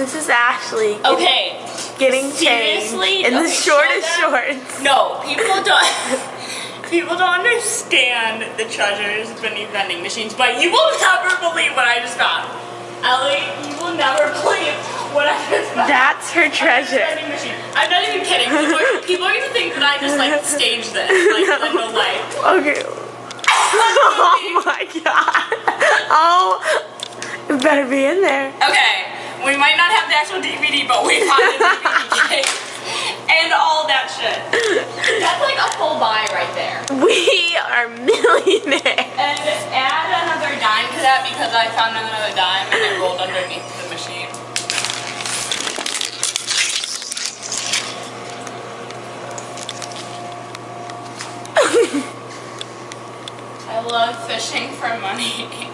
This is Ashley. Okay. Getting changed Seriously? in the Okay, shortest show them. shorts. No, people don't understand the treasures beneath vending machines, but you will never believe what I just found. Ellie, you will never believe what I just found. That's her treasure. Vending machine. I'm not even kidding. People are gonna think that I just like staged this, like in real life. Okay. Oh my god. Oh, it better be in there. Okay, we might not have the actual DVD, but we found the DVD case and all that shit. That's like a full buy right there. We are millionaires. And add another dime to that because I found another dime and it rolled underneath the machine. I love fishing for money.